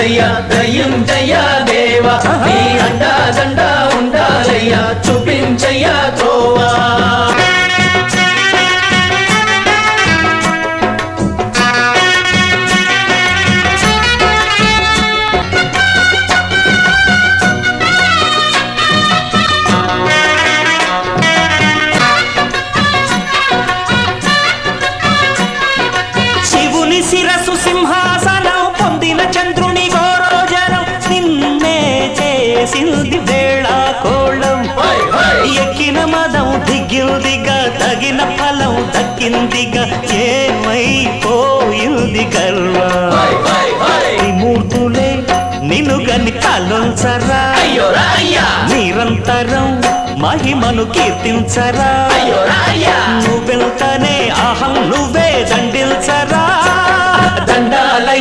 ఉండాలయ్యా దయ్యుంచయ్యా దేవా నీ అండా దండ ఉండాలయ్యా చూపించయ్యా త్రోవా శిరసు సింహాసనం పొందిన చంద్రుని గోరోజనం నిన్నే చేసింది వేళాకోళం ఎక్కిన మదం దిగిందిగా తగిన ఫలం దక్కిందిగా ఏమైపోయింది గర్వమూర్తులే నిన్ను గని కాలుంచరా నిరంతరం మహిమను కీర్తించరా నువ్వెళ్తానే అహం నువ్వే దండిల్చరా దండా